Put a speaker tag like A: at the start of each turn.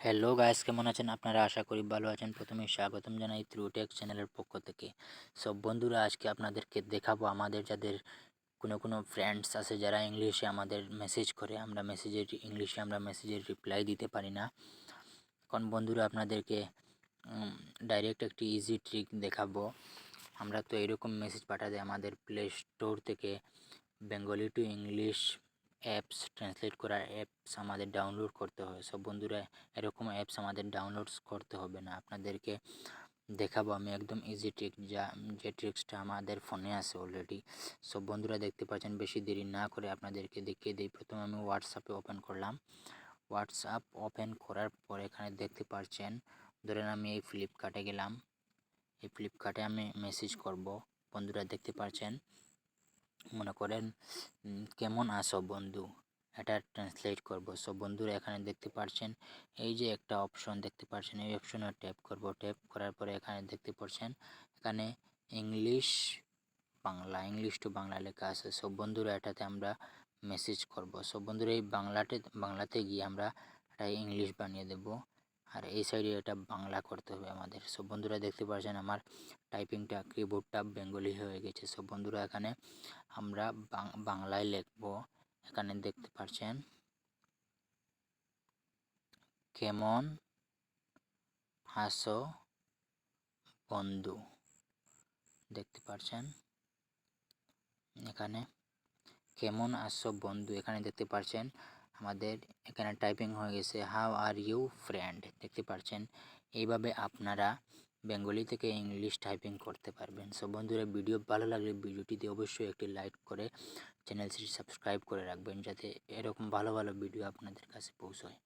A: Hello guys, কেমন আছেন আপনারা? আশা করি ভালো আছেন। প্রথমে স্বাগতম জানাই ত্রুটেক চ্যানেলের পক্ষ থেকে। সব বন্ধুরা, আজকে আপনাদেরকে দেখাবো আমাদের যাদের কোনো ফ্রেন্ডস আছে যারা ইংলিশে আমাদের মেসেজ করে, আমরা মেসেজের রিপ্লাই দিতে পারি না। এখন বন্ধুরা আপনাদেরকে ডাইরেক্ট একটি ইজি ট্রিক দেখাবো। আমরা তো এরকম মেসেজ পাঠাতে আমাদের প্লে স্টোর থেকে Bengali to English apps, translate করার অ্যাপস আমাদের ডাউনলোড করতে হবে। সব বন্ধুরা, এরকম অ্যাপস আমাদের ডাউনলোডস করতে হবে না। আপনাদেরকে দেখাবো আমি একদম ইজি ট্রিক, যে ট্রিক্সটা আমাদের ফোনে আছে অলরেডি। সব বন্ধুরা দেখতে পাচ্ছেন, বেশি দেরি না করে আপনাদেরকে দেখিয়ে দিই। প্রথমে আমি হোয়াটসঅ্যাপে ওপেন করলাম। হোয়াটসঅ্যাপ ওপেন করার পর এখানে দেখতে পাচ্ছেন, ধরেন আমি এই ফ্লিপকার্টে গেলাম। এই ফ্লিপকার্টে আমি মেসেজ করব। বন্ধুরা দেখতে পাচ্ছেন, মনে করেন কেমন আছো বন্ধু, এটা ট্রান্সলেট করব। সব বন্ধুরা এখানে দেখতে পাচ্ছেন, এই যে একটা অপশন দেখতে পাচ্ছেন, এই অপশনে ট্যাপ করব। ট্যাপ করার পরে এখানে দেখতে পাচ্ছেন, এখানে ইংলিশ ইংলিশ টু বাংলা লেখা আছে। সব বন্ধুরা এটাতে আমরা মেসেজ করব। সব বন্ধুরা এই বাংলাতে গিয়ে আমরা এটা ইংলিশ বানিয়ে দেব, আর এই সাইডে এটা বাংলা করতে হবে আমাদের। সব বন্ধুরা দেখতে পাচ্ছেন আমার টাইপিংটা, কিবোর্ডটা বেঙ্গলি হয়ে গেছে। সব বন্ধুরা এখানে আমরা বাংলায় লিখব। এখানে দেখতে পাচ্ছেন, কেমন আছো বন্ধু, দেখতে পাচ্ছেন এখানে কেমন আছো বন্ধু। এখানে দেখতে পাচ্ছেন আমাদের এখানে টাইপিং হয়ে গেছে, হাউ আর ইউ ফ্রেন্ড, দেখতে পাচ্ছেন। এইভাবে আপনারা বেঙ্গলি থেকে ইংলিশ টাইপিং করতে পারবেন। সো বন্ধুরা, ভিডিও ভালো লাগলে ভিডিওটিতে অবশ্যই একটি লাইক করে চ্যানেলটি সাবস্ক্রাইব করে রাখবেন, যাতে এরকম ভালো ভালো ভিডিও আপনাদের কাছে পৌঁছায়।